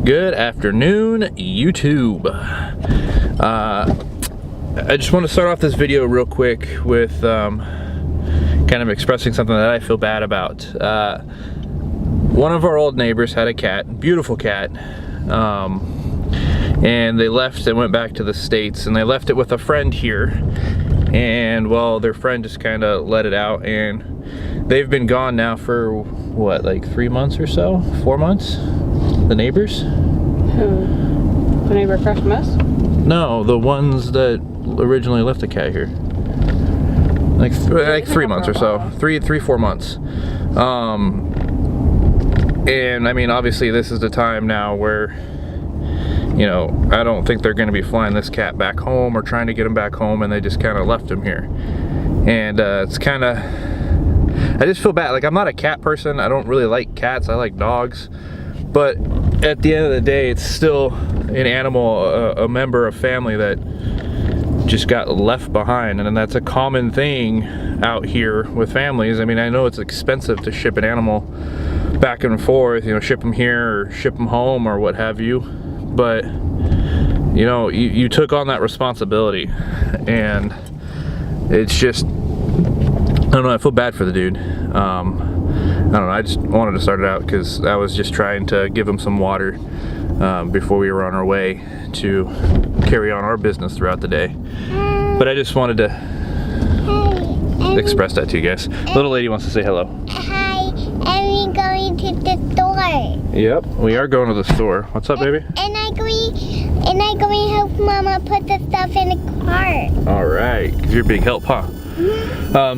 Good afternoon, YouTube. I just want to start off this video real quick with kind of expressing something that I feel bad about. One of our old neighbors had a cat, beautiful cat, and they left and went back to the States, and they left it with a friend here. And well, their friend just kind of let it out, and they've been gone now for what, like 3 months or so? 4 months? The neighbors? Who? The neighbor across from us? No, the ones that originally left the cat here. Like 3 months or so. 4 months. And I mean, obviously this is the time now where, you know, I don't think they're going to be flying this cat back home or trying to get him back home, and they just kind of left him here. And it's kind of, I just feel bad. Like, I'm not a cat person. I don't really like cats. I like dogs. But at the end of the day, it's still an animal, a member of family that just got left behind. And that's a common thing out here with families. I mean, I know it's expensive to ship an animal back and forth, you know, ship them here or ship them home or what have you. But, you know, you took on that responsibility. And it's just, I don't know, I feel bad for the dude. I don't know, I just wanted to start it out because I was just trying to give him some water before we were on our way to carry on our business throughout the day. But I just wanted to express that to you guys. Little lady wants to say hello. Hi, are we going to the store? Yep, we are going to the store. What's up, baby? And I'm going to help Mama put the stuff in the cart. All right, because you're a big help, huh?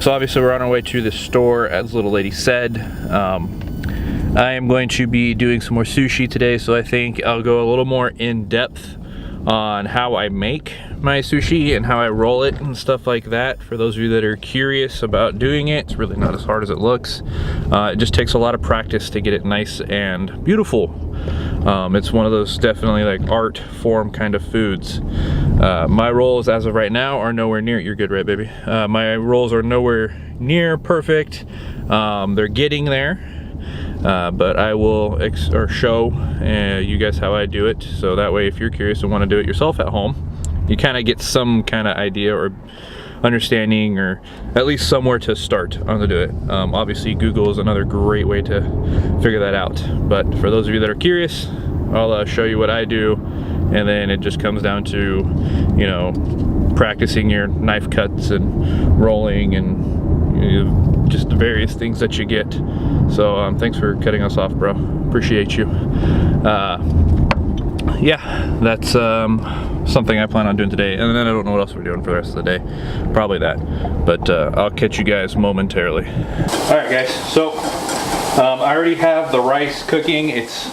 So obviously we're on our way to the store, as little lady said. I am going to be doing some more sushi today, so I think I'll go a little more in depth on how I make my sushi and how I roll it and stuff like that. For those of you that are curious about doing it, it's really not as hard as it looks. It just takes a lot of practice to get it nice and beautiful. It's one of those definitely like art form kind of foods. My rolls as of right now are nowhere near, you're good, right, baby? My rolls are nowhere near perfect. They're getting there. But I will show you guys how I do it, so that way if you're curious and want to do it yourself at home, you kind of get some kind of idea or understanding, or at least somewhere to start on to do it. Obviously Google is another great way to figure that out, but for those of you that are curious, I'll show you what I do, and then it just comes down to, you know, practicing your knife cuts and rolling and, you know, just the various things that you get. So thanks for cutting us off, bro. Appreciate you. Yeah, that's something I plan on doing today, and then I don't know what else we're doing for the rest of the day. Probably that, but I'll catch you guys momentarily. All right, guys. So I already have the rice cooking. It's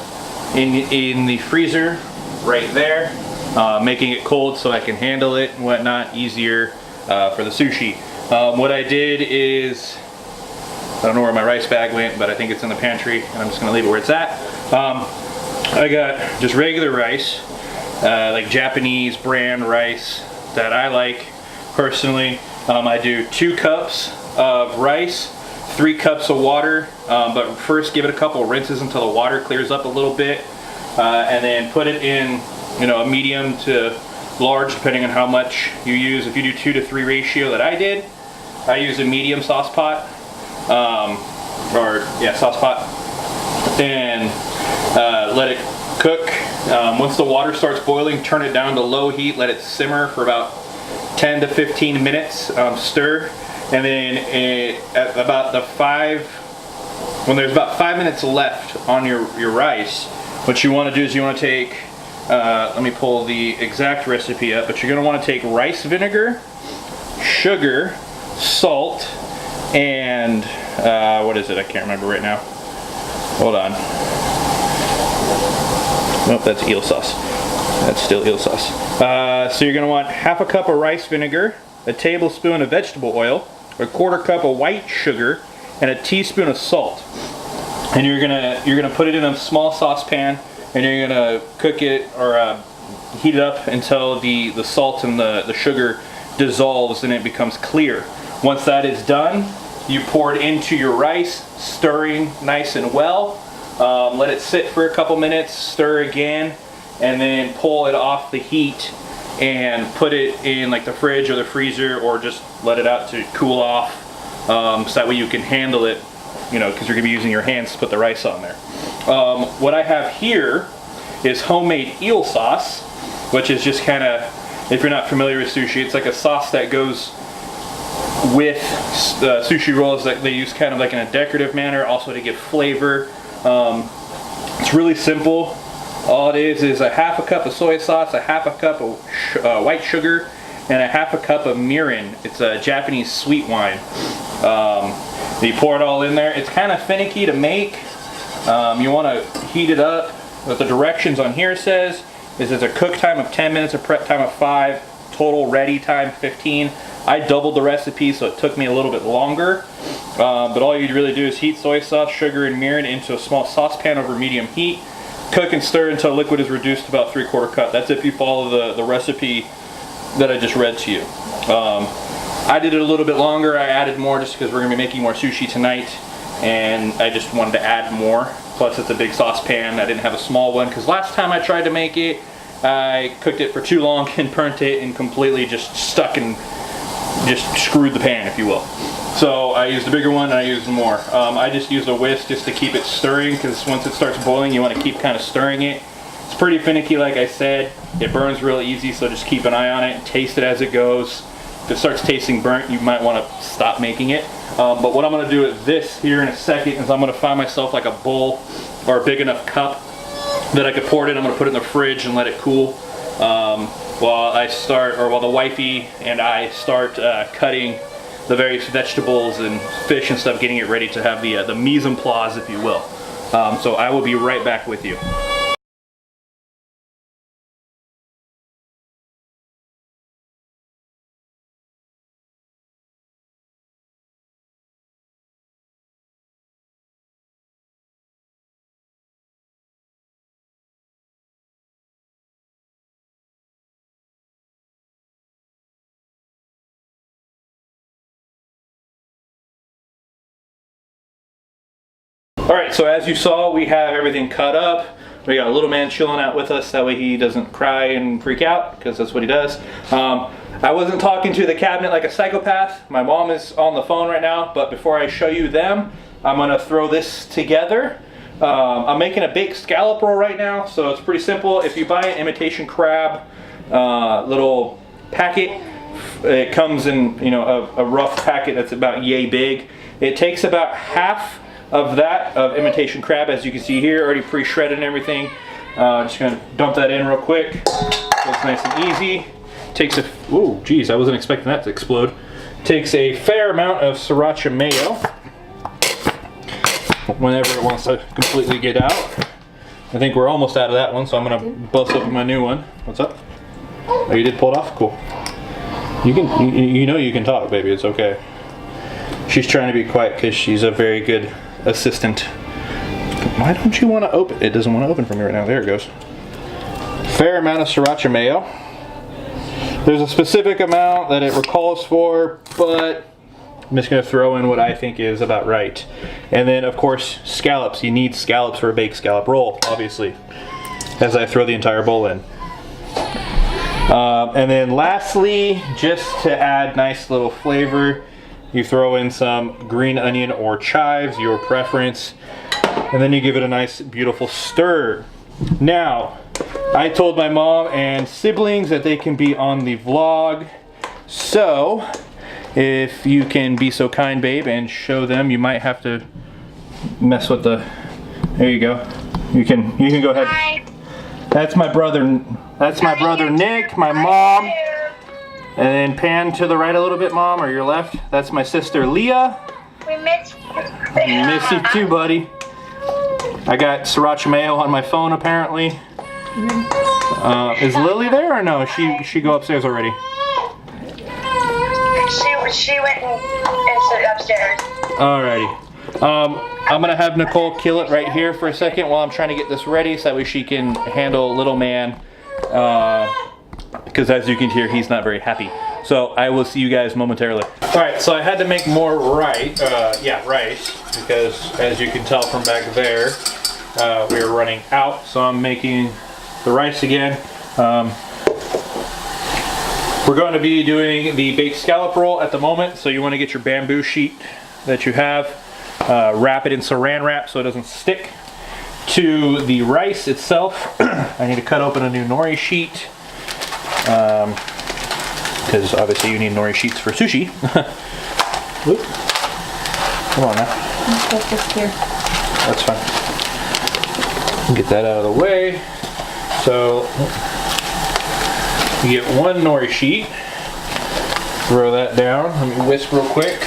in the freezer right there, making it cold so I can handle it and whatnot easier for the sushi. What I did is, I don't know where my rice bag went, but I think it's in the pantry, and I'm just gonna leave it where it's at. I got just regular rice, like Japanese brand rice that I like personally. I do 2 cups of rice, 3 cups of water, but first give it a couple rinses until the water clears up a little bit, and then put it in, you know, a medium to large, depending on how much you use. If you do 2 to 3 ratio that I did, I use a medium sauce pot. Sauce pot, and let it cook. Once the water starts boiling, turn it down to low heat, let it simmer for about 10 to 15 minutes, stir, and then at about when there's about 5 minutes left on your rice, what you want to do is you want to take, let me pull the exact recipe up, but you're going to want to take rice vinegar, sugar, salt, and what is it? I can't remember right now. Hold on. Nope, that's eel sauce. That's still eel sauce. So you're gonna want half a cup of rice vinegar, a tablespoon of vegetable oil, a 1/4 cup of white sugar, and a teaspoon of salt. And you're gonna put it in a small saucepan, and you're gonna cook it or heat it up until the salt and the sugar dissolves and it becomes clear. Once that is done, you pour it into your rice, stirring nice and well. Let it sit for a couple minutes, stir again, and then pull it off the heat and put it in like the fridge or the freezer, or just let it out to cool off, so that way you can handle it, you know, because you're gonna be using your hands to put the rice on there. What I have here is homemade eel sauce, which is just kind of, if you're not familiar with sushi, it's like a sauce that goes with sushi rolls that they use kind of like in a decorative manner, also to give flavor. It's really simple. All it is a half a cup of soy sauce, a half a cup of white sugar, and a half a cup of mirin. It's a Japanese sweet wine. You pour it all in there. It's kind of finicky to make. You want to heat it up. What the directions on here says is it's a cook time of 10 minutes, a prep time of 5, total ready time 15. I doubled the recipe, so it took me a little bit longer. But all you really do is heat soy sauce, sugar, and mirin into a small saucepan over medium heat. Cook and stir until liquid is reduced to about 3/4 cup. That's if you follow the recipe that I just read to you. I did it a little bit longer. I added more just because we're going to be making more sushi tonight, and I just wanted to add more. Plus it's a big saucepan. I didn't have a small one because last time I tried to make it, I cooked it for too long and burnt it and completely just stuck and just screwed the pan, if you will. So I used a bigger one and I used more. I just used a whisk just to keep it stirring, because once it starts boiling you want to keep kind of stirring it. It's pretty finicky, like I said. It burns real easy, so just keep an eye on it. Taste it as it goes. If it starts tasting burnt, you might want to stop making it. But what I'm going to do with this here in a second is I'm going to find myself like a bowl or a big enough cup that I could pour it in. I'm going to put it in the fridge and let it cool while the wifey and I start cutting the various vegetables and fish and stuff, getting it ready to have the mise en place, if you will. So I will be right back with you. Alright, so as you saw, we have everything cut up. We got a little man chilling out with us, that way he doesn't cry and freak out, because that's what he does. I wasn't talking to the cabinet like a psychopath. My mom is on the phone right now, but before I show you them, I'm going to throw this together. I'm making a baked scallop roll right now, so it's pretty simple. If you buy an imitation crab little packet, it comes in, you know, a rough packet that's about yay big. It takes about half of that of imitation crab, as you can see here, already pre-shredded and everything. Just gonna dump that in real quick. So it's nice and easy. Takes a, ooh, geez, I wasn't expecting that to explode. Takes a fair amount of sriracha mayo whenever it wants to completely get out. I think we're almost out of that one, so I'm gonna bust open my new one. What's up? Oh, you did pull it off? Cool. You can, you know you can talk, baby, it's okay. She's trying to be quiet because she's a very good assistant. Why don't you want to open? It doesn't want to open for me right now. There it goes. Fair amount of sriracha mayo. There's a specific amount that it recalls for, but I'm just going to throw in what I think is about right. And then, of course, scallops. You need scallops for a baked scallop roll, obviously, as I throw the entire bowl in. And then lastly, just to add nice little flavor, you throw in some green onion or chives, your preference, and then you give it a nice, beautiful stir. Now, I told my mom and siblings that they can be on the vlog, so if you can be so kind, babe, and show them, you might have to mess with the, there you go. You can go ahead. Hi. That's my brother Nick, my mom. And then pan to the right a little bit, Mom, or your left. That's my sister Leah. We miss you. Miss you too, buddy. I got sriracha mayo on my phone, apparently. Is Lily there or no? She go upstairs already? She went into upstairs. Alrighty. I'm gonna have Nicole kill it right here for a second while I'm trying to get this ready, so that way she can handle little man. Because as you can hear, he's not very happy. So I will see you guys momentarily. All right, so I had to make more rice, because as you can tell from back there, we are running out, so I'm making the rice again. We're going to be doing the baked scallop roll at the moment, so you want to get your bamboo sheet that you have, wrap it in saran wrap so it doesn't stick to the rice itself. I need to cut open a new nori sheet, because obviously you need nori sheets for sushi. Oop. Come on now. Let's just here. That's fine. Get that out of the way. So you get one nori sheet. Throw that down. Let me whisk real quick.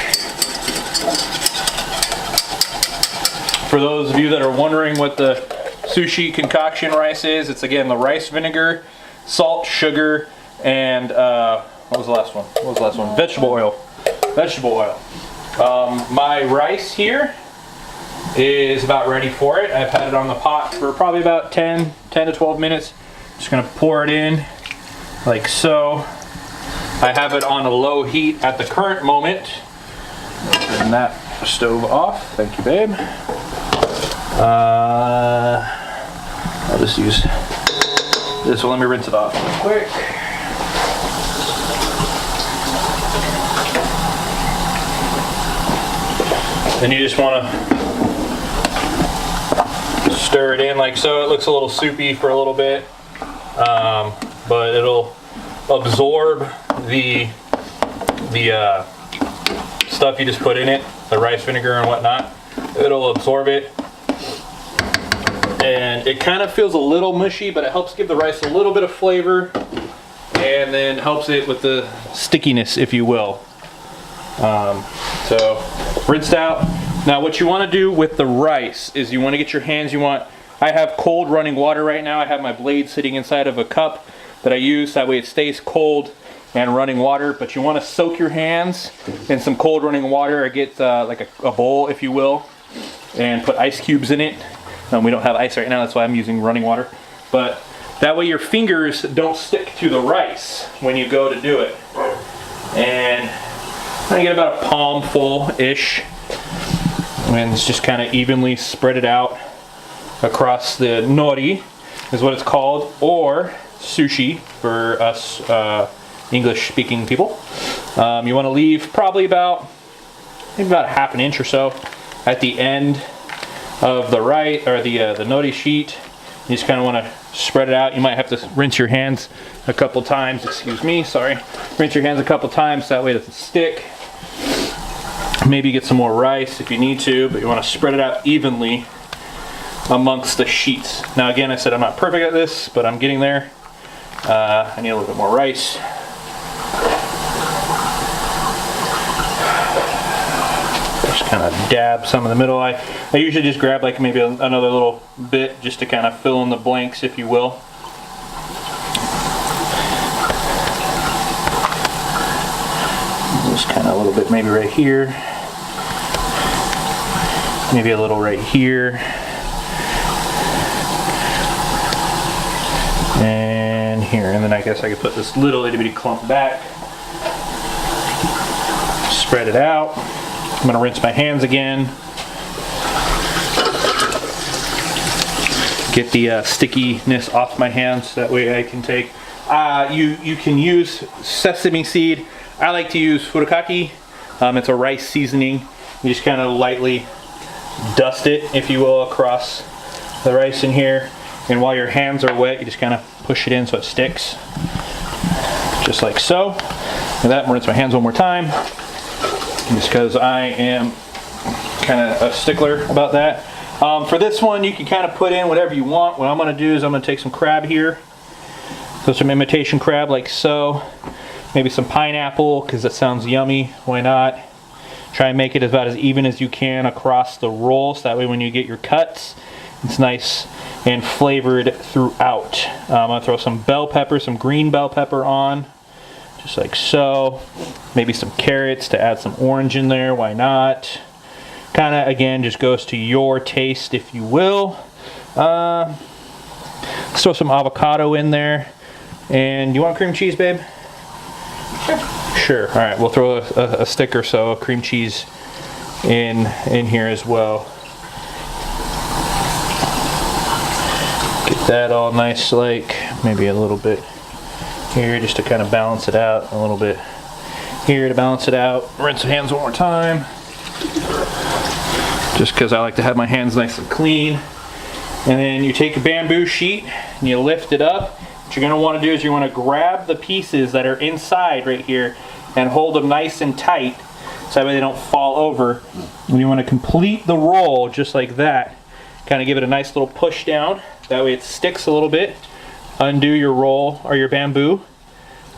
For those of you that are wondering what the sushi concoction rice is, it's again the rice vinegar, salt, sugar, and what was the last one? What was the last one? Vegetable oil. Vegetable oil. My rice here is about ready for it. I've had it on the pot for probably about 10 to 12 minutes. Just gonna pour it in like so. I have it on a low heat at the current moment. Turn that stove off. Thank you, babe. I'll just use this one. Let me rinse it off real quick. Then you just want to stir it in like so. It looks a little soupy for a little bit, but it'll absorb the stuff you just put in it, the rice vinegar and whatnot. It'll absorb it, and it kind of feels a little mushy, but it helps give the rice a little bit of flavor, and then helps it with the stickiness, if you will. So rinsed out. Now what you want to do with the rice is you want to get your hands, I have cold running water right now. I have my blade sitting inside of a cup that I use, that way it stays cold and running water, but you want to soak your hands in some cold running water, or get like a bowl, if you will, and put ice cubes in it. We don't have ice right now, that's why I'm using running water, but that way your fingers don't stick to the rice when you go to do it. And I get about a palm full-ish, and it's just kind of evenly spread it out across the nori, is what it's called, or sushi for us English-speaking people. You want to leave probably about half an inch or so at the end of the rice, or the nori sheet. You just kind of want to spread it out. You might have to rinse your hands a couple times. Excuse me, sorry. Rinse your hands a couple times, that way it doesn't stick. Maybe get some more rice if you need to, but you want to spread it out evenly amongst the sheets. Now again, I said I'm not perfect at this, but I'm getting there. I need a little bit more rice. Just kind of dab some in the middle. I usually just grab like maybe another little bit just to kind of fill in the blanks, if you will. Just kind of a little bit maybe right here. Maybe a little right here. And here. And then I guess I could put this little itty bitty clump back. Spread it out. I'm going to rinse my hands again. Get the stickiness off my hands. That way I can take... you can use sesame seed. I like to use furikake. It's a rice seasoning. You just kind of lightly dust it, if you will, across the rice in here. And while your hands are wet, you just kind of push it in so it sticks. Just like so. And that, I'm going to rinse my hands one more time. Just because I am kind of a stickler about that. For this one, you can kind of put in whatever you want. What I'm going to do is I'm going to take some crab here. So some imitation crab like so. Maybe some pineapple, because that sounds yummy. Why not? Try and make it about as even as you can across the roll, so that way when you get your cuts, it's nice and flavored throughout. I'm going to throw some bell pepper, some green bell pepper on, just like so. Maybe some carrots to add some orange in there, why not? Kind of, again, just goes to your taste, if you will. Let's throw some avocado in there. And you want cream cheese, babe? Sure. All right, we'll throw a stick or so of cream cheese in here as well. that all nice, like maybe a little bit here just to kind of balance it out, a little bit here to balance it out. Rinse the hands one more time, just because I like to have my hands nice and clean. And then you take a bamboo sheet and you lift it up. What you're going to want to do is you want to grab the pieces that are inside right here and hold them nice and tight so that way they don't fall over. And you want to complete the roll just like that. Kind of give it a nice little push down. That way it sticks a little bit. Undo your roll or your bamboo.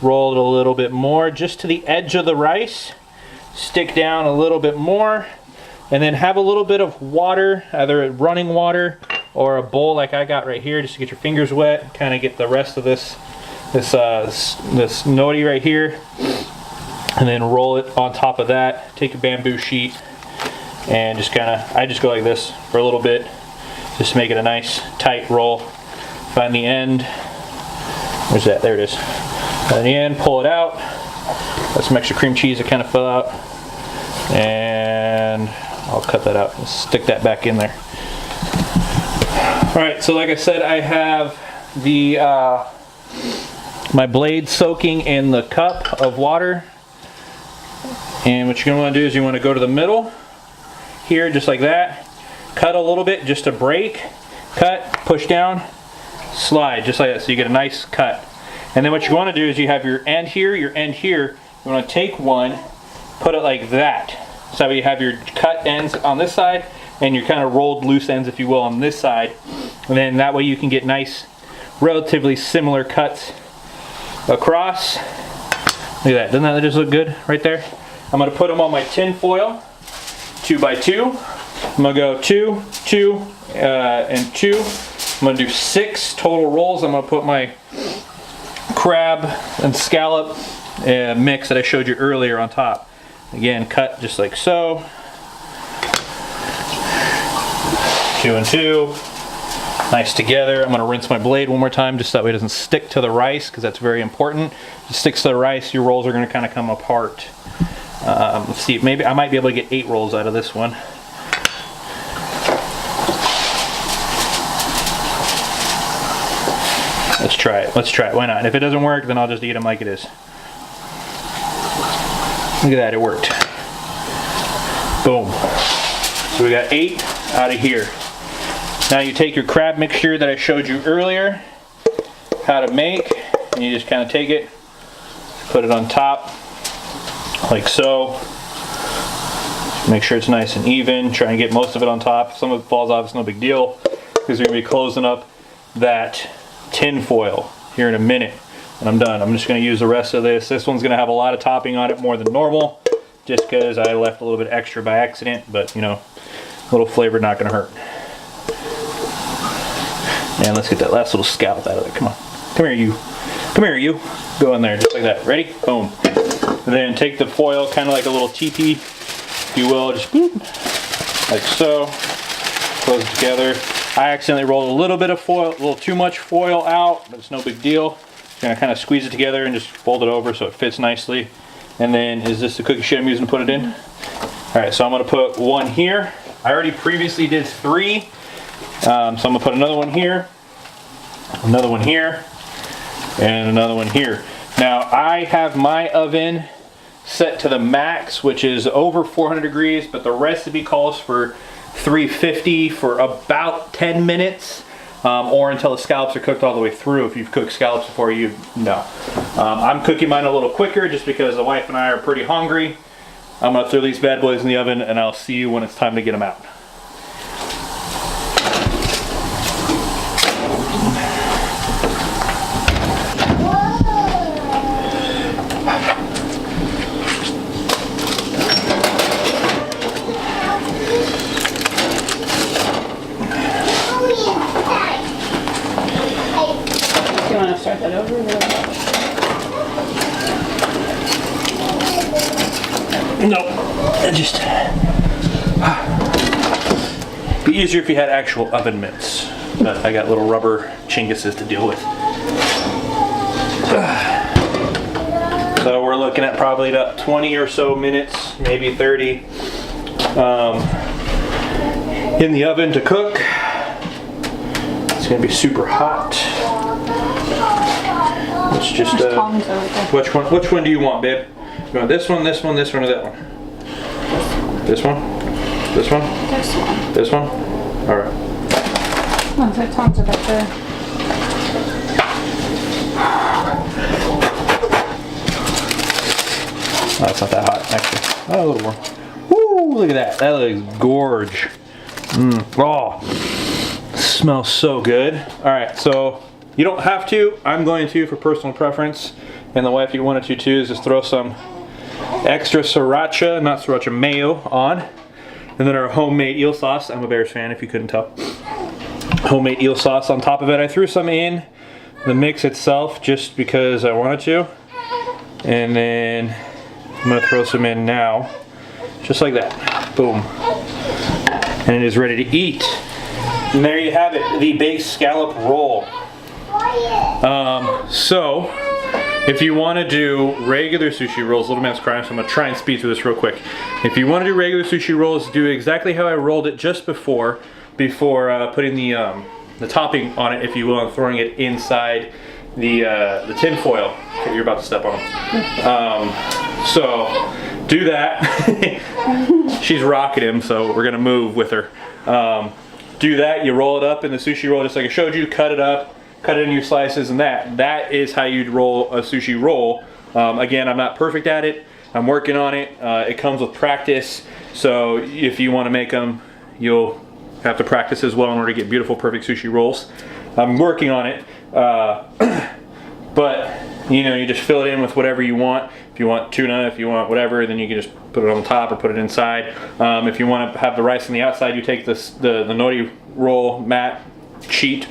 Roll it a little bit more just to the edge of the rice. Stick down a little bit more. And then have a little bit of water, either running water or a bowl like I got right here, just to get your fingers wet. Kind of get the rest of this nori right here. And then roll it on top of that. Take a bamboo sheet and just kind of, I just go like this for a little bit, just to make it a nice tight roll. Find the end. Where's that? There it is. Find the end, pull it out. Got some extra cream cheese that kind of fell out. And I'll cut that out and stick that back in there. Alright, so like I said, I have the my blade soaking in the cup of water. And what you're going to want to do is you want to go to the middle here, just like that. Cut a little bit just to break. Cut, push down, slide, just like that, so you get a nice cut. And then what you want to do is you have your end here, your end here. You want to take one, put it like that. So you have your cut ends on this side and your kind of rolled loose ends, if you will, on this side. And then that way you can get nice, relatively similar cuts across. Look at that, doesn't that just look good right there? I'm going to put them on my tin foil, 2 by 2. I'm going to go 2, 2, and 2. I'm going to do 6 total rolls. I'm going to put my crab and scallop mix that I showed you earlier on top. Again, cut just like so. 2 and 2. Nice together. I'm going to rinse my blade one more time just so that way it doesn't stick to the rice, because that's very important. If it sticks to the rice, your rolls are going to kind of come apart. Let's see, maybe I might be able to get 8 rolls out of this one. Let's try it. Let's try it. Why not? And if it doesn't work, then I'll just eat them like it is. Look at that, it worked. Boom. So we got 8 out of here. Now you take your crab mixture that I showed you earlier, how to make, and you just kind of take it, put it on top, like so. Make sure it's nice and even. Try and get most of it on top. If some of it falls off, it's no big deal, because you're going to be closing up that tin foil here in a minute. And I'm done. I'm just going to use the rest of this. This one's going to have a lot of topping on it, more than normal, just because I left a little bit extra by accident, but you know, a little flavor not going to hurt. And let's get that last little scallop out of there. Come on. Come here, you. Come here, you. Go in there, just like that. Ready? Boom. And then take the foil, kind of like a little teepee, if you will. Just boop, like so. Close it together. I accidentally rolled a little bit of foil, a little too much foil out, but it's no big deal. Just gonna kind of squeeze it together and just fold it over so it fits nicely. And then, is this the cookie sheet I'm using to put it in? All right, so I'm gonna put 1 here. I already previously did 3. So I'm gonna put another one here, another one here, and another one here. Now I have my oven set to the max, which is over 400 degrees, but the recipe calls for 350 for about 10 minutes, or until the scallops are cooked all the way through. If you've cooked scallops before, you know. I'm cooking mine a little quicker just because the wife and I are pretty hungry. I'm gonna throw these bad boys in the oven, and I'll see you when it's time to get them out. Start that over. Nope. It just be easier if you had actual oven mitts, but I got little rubber chinguses to deal with. So we're looking at probably about 20 or so minutes, maybe 30, in the oven to cook. It's gonna be super hot. Let's just which one do you want, babe? You want this one, this one, this one, or that one? This one? This one? This one. This one? Alright. Oh, the tongs are back there. Oh, it's not that hot, actually. Oh, a little warm. Woo, look at that. That looks gorge. Oh, smells so good. All right, so you don't have to. I'm going to for personal preference. And the wife, you wanted to too, is just throw some extra sriracha, not sriracha, mayo on. And then our homemade eel sauce. I'm a Bears fan, if you couldn't tell. Homemade eel sauce on top of it. I threw some in the mix itself just because I wanted to. And then I'm gonna throw some in now, just like that. Boom. And it is ready to eat. And there you have it, the baked scallop roll. So, if you want to do regular sushi rolls, Little Man's crying, so I'm gonna try and speed through this real quick. If you want to do regular sushi rolls, do exactly how I rolled it just before putting the topping on it, if you will, and throwing it inside the tin foil. Okay, you're about to step on them. So do that. She's rocking him, so we're gonna move with her. Do that. You roll it up in the sushi roll just like I showed you. Cut it up, cut it into your slices, and that is how you'd roll a sushi roll. Again, I'm not perfect at it. I'm working on it. It comes with practice. So if you want to make them, you'll have to practice as well in order to get beautiful, perfect sushi rolls. I'm working on it. But you know, you just fill it in with whatever you want. If you want tuna, if you want whatever, then you can just put it on the top or put it inside. If you want to have the rice on the outside, you take the nori roll mat sheet,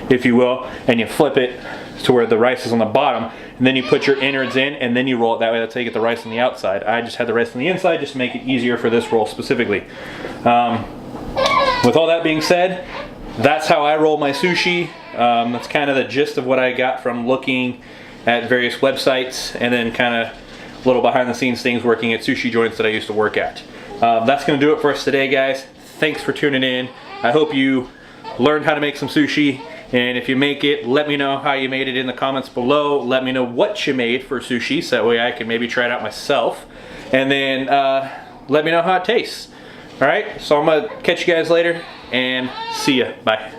if you will, and you flip it to where the rice is on the bottom, and then you put your innards in, and then you roll it that way. That's how you get the rice on the outside. I just had the rice on the inside just to make it easier for this roll specifically. With all that being said, that's how I roll my sushi. That's kind of the gist of what I got from looking at various websites, and then kind of little behind the scenes things working at sushi joints that I used to work at. That's going to do it for us today, guys. Thanks for tuning in. I hope you learned how to make some sushi, and if you make it, let me know how you made it in the comments below. Let me know what you made for sushi, so that way I can maybe try it out myself, and then let me know how it tastes. Alright, so I'm going to catch you guys later, and see ya. Bye.